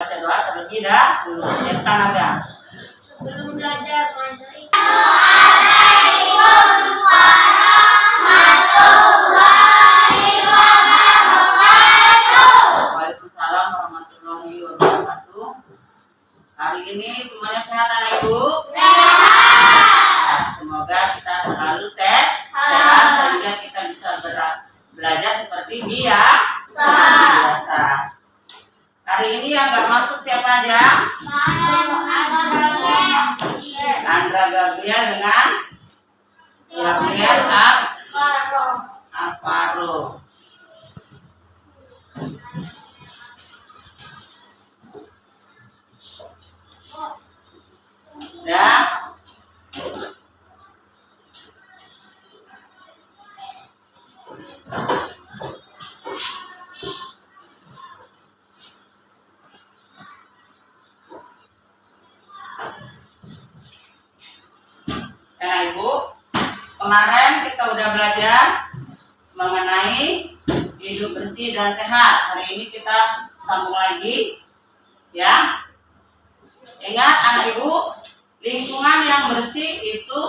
Baca doa terlebih dahulu. Siapkan Naga. Sebelum belajar materi. Waalaikumsalam warahmatullahi wabarakatuh. Hari ini semuanya sehat anak ibu? Sehat. Semoga kita selalu sehat sehingga kita bisa belajar seperti biasa. Hari ini yang nggak masuk siapa aja? Andra Gabriel dengan Gabriel Alvaro. Ya. Ya Ibu, kemarin kita udah belajar mengenai hidup bersih dan sehat. Hari ini kita sambung lagi, ya. Ingat anak Ibu, lingkungan yang bersih itu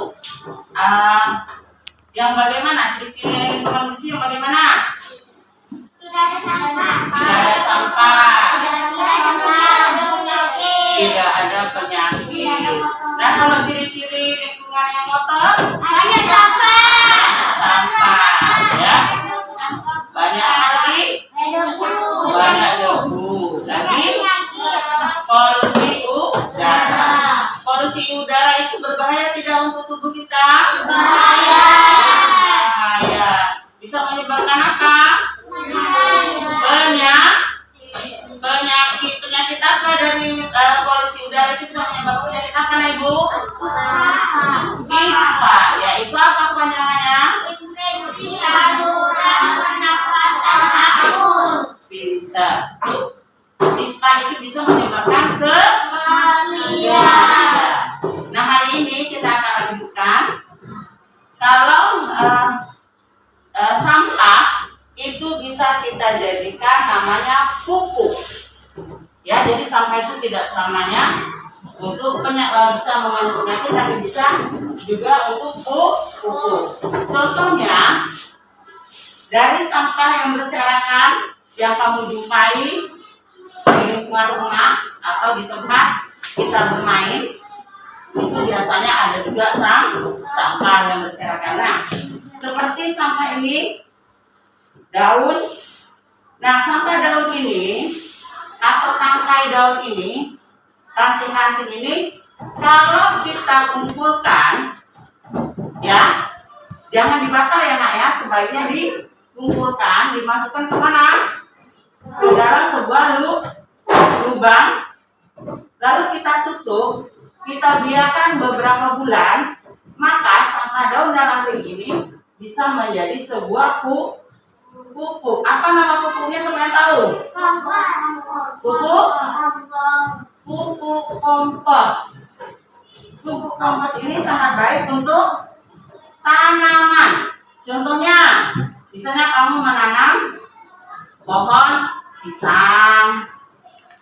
yang bagaimana? Ciri-ciri lingkungan bersih yang bagaimana? Tidak ada sampah. Tidak ada sampah. Tidak ada penyakit. Tidak ada penyakit. Nah, kalau ciri-ciri lingkungan yang kotor, Banyak sampah. sampah, ya. Banyak apa lagi? Banyak debu. Lagi polusi udara. Polusi udara itu berbahaya tidak untuk tubuh kita? Bahaya. Bisa menyebabkan apa? Penyakit apa dari polusi udara itu bisa menyebabkan penyakit apa, Ibu? ISPA. Ya, itu apa kepanjangannya? Infeksi saluran pernafasan akut. Pintar. ISPA itu bisa menyebabkan Kematian. Nah, hari ini kita akan lanjutkan kalau sampah itu bisa kita jadikan namanya pupuk. Ya, jadi sampah itu tidak selamanya untuk bisa mengandung penyakit, tapi bisa juga untuk pupuk. Contohnya dari sampah yang berserakan yang kamu jumpai di lingkungan rumah atau di tempat kita bermain, itu biasanya ada juga sampah yang berserakan. Nah, seperti sampah ini, daun. Nah, sampah daun ini atau tangkai daun ini, ranting-ranting ini, kalau kita kumpulkan, ya, jangan dibakar ya nak ya, sebaiknya dikumpulkan, dimasukkan ke mana? Ke dalam sebuah lubang, lalu kita tutup, kita biarkan beberapa bulan, maka sampah daun dan ranting ini bisa menjadi sebuah pupuk. Apa nama pupuknya semuanya tahu? Pupuk kompos. Pupuk kompos ini sangat baik untuk tanaman. Contohnya, misalnya kamu menanam pohon pisang.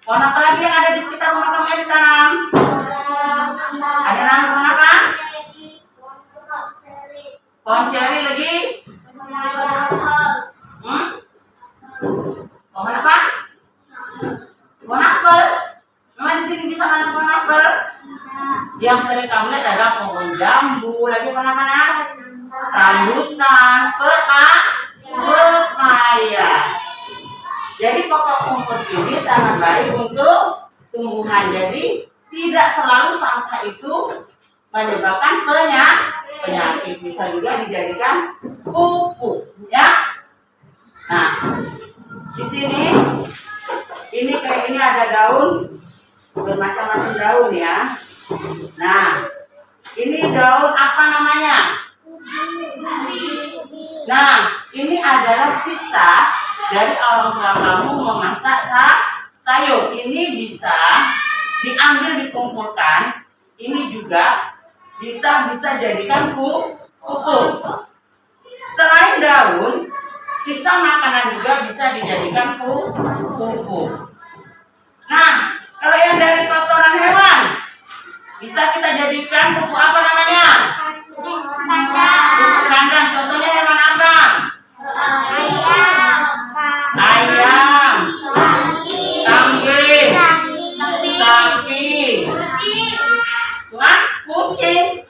Pohon apa lagi yang ada di sekitar rumah kamu yang ditanam? Ada nanam pohon apa? Pohon ceri lagi? Pohon apa? Pohon apel. Memang di sini bisa nanam pohon apel. Yang sering kamu lihat ada pohon jambu, lagi pohon apa? Rambutan, pepaya. Jadi pokok kompos ini sangat baik untuk tumbuhan. Jadi tidak selalu sampah itu menyebabkan penyakit. Bisa juga dijadikan pupuk, ya. Nah, di sini ini kayak ini ada daun, bermacam-macam daun ya. Nah, ini daun apa namanya? Nah, ini adalah sisa dari orang tua kamu memasak sayur. Ini bisa diambil, dikumpulkan. Ini juga kita bisa jadikan pupuk. Selain daun, sisa makanan juga bisa dijadikan pupuk. Nah, Kalau yang dari kotoran hewan, bisa kita jadikan pupuk apa namanya? Pupuk kandang. Contohnya hewan apa? Ayam, kambing, sapi, kucing.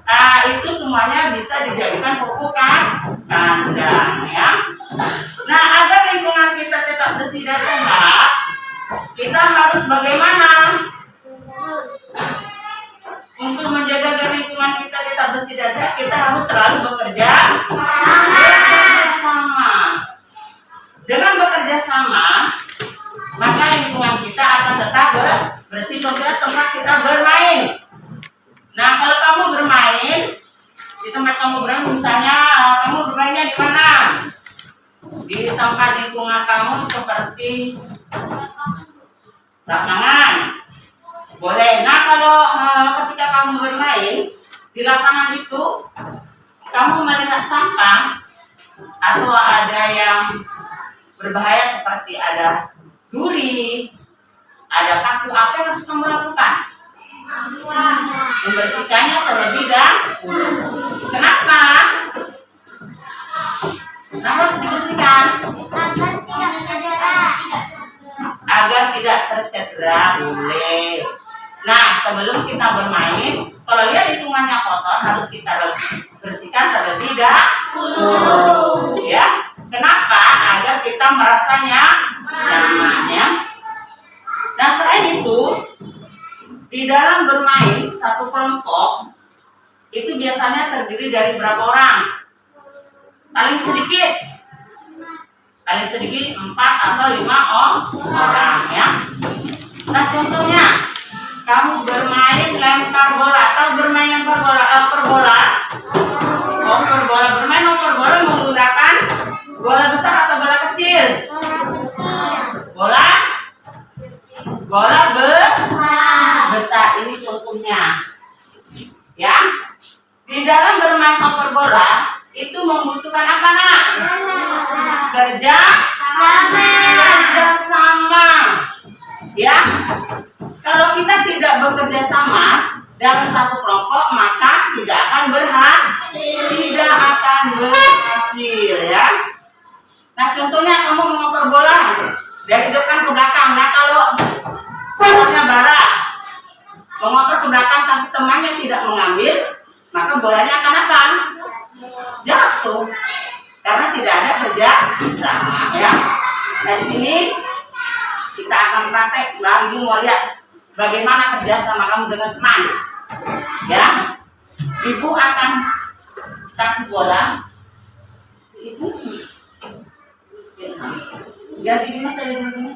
Nah, itu semuanya bisa dijadikan pupuk kandang ya. Nah, agar lingkungan kita tetap bersih dan sehat, kita harus bagaimana? Untuk menjaga agar lingkungan kita tetap bersih dan sehat, kita harus selalu bekerja sama. Dengan bekerja sama, maka lingkungan kita akan tetap bersih. Contohnya tempat kita bermain. Nah, kalau kamu bermain di tempat kamu bermain, misalnya kamu bermainnya di mana? Di tempat lingkungan kamu seperti lapangan, boleh. Nah, kalau ketika kamu bermain di lapangan itu, kamu melihat sampah atau ada yang berbahaya seperti ada duri, ada paku, apa yang harus kamu lakukan? Membersihkannya terlebih dahulu. Kenapa? Kenapa harus dibersihkan? Agar tidak tercedera. Boleh. Nah, sebelum kita bermain, kalau lihat lingkungannya kotor, harus kita bersihkan terlebih dahulu. Ya. Kenapa? Agar kita merasanya nyaman ya. Nah, selain itu, di dalam bermain satu kelompok itu biasanya terdiri dari berapa orang? Paling sedikit 4 atau 5 orang ya. Nah, contohnya kamu bermain lempar bola atau bermain lempar bola per bola. Bermain lempar bola menggunakan bola besar atau bola kecil? Bola besar. Ini contohnya ya. Di dalam bermain oper bola itu membutuhkan apa, Nak? Kerja sama ya. Kalau kita tidak bekerja sama dalam satu kelompok, maka tidak akan berhasil ya. Nah, contohnya kamu mengoper bola dari depan ke belakang. Nah, kalau bolanya bara mengoper ke belakang tapi temannya tidak mengambil, maka bolanya akan apa? Jatuh. Karena tidak ada kerja sama ya. Dari sini kita akan praktek. Nah, Ibu mau lihat bagaimana kerja sama kamu dengan teman. Ya. Ibu akan kasih bola. Ibu ganti di masa dulu.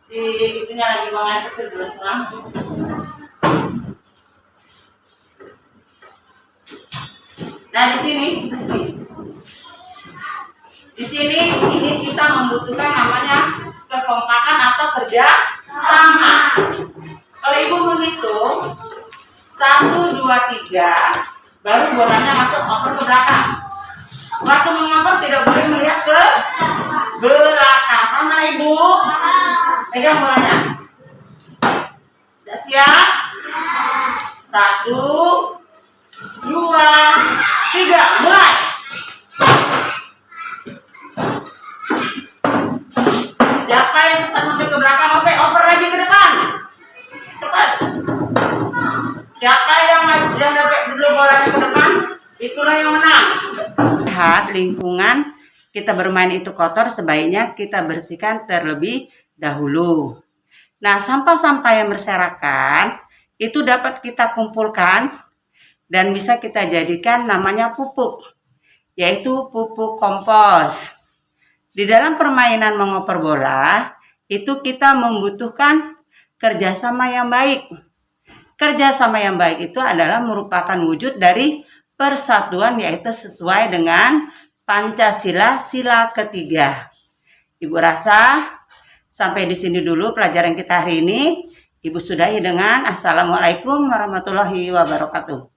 Si itunya lagi mau ngajak ke belakang. Nah, di sini ini kita membutuhkan namanya kekompakan atau kerja sama. Kalau Ibu menghitung 1, 2, 3, baru bolanya masuk oper ke belakang. Waktu mengoper tidak boleh melihat ke belakang. Mana Ibu? Pegang bolanya. Sudah siap? 1, 2, 3, mulai. Siapa yang cepat sampai ke belakang? Oke, oper lagi ke depan. Cepat. Siapa yang dapat dulu bolanya ke depan, itulah yang menang. Lihat lingkungan kita bermain itu kotor, sebaiknya kita bersihkan terlebih dahulu. Nah, sampah-sampah yang berserakan itu dapat kita kumpulkan dan bisa kita jadikan namanya pupuk, yaitu pupuk kompos. Di dalam permainan mengoper bola, itu kita membutuhkan kerjasama yang baik. Kerjasama yang baik itu adalah merupakan wujud dari persatuan, yaitu sesuai dengan Pancasila sila ketiga. Ibu rasa sampai di sini dulu pelajaran kita hari ini. Ibu sudahi dengan Assalamualaikum warahmatullahi wabarakatuh.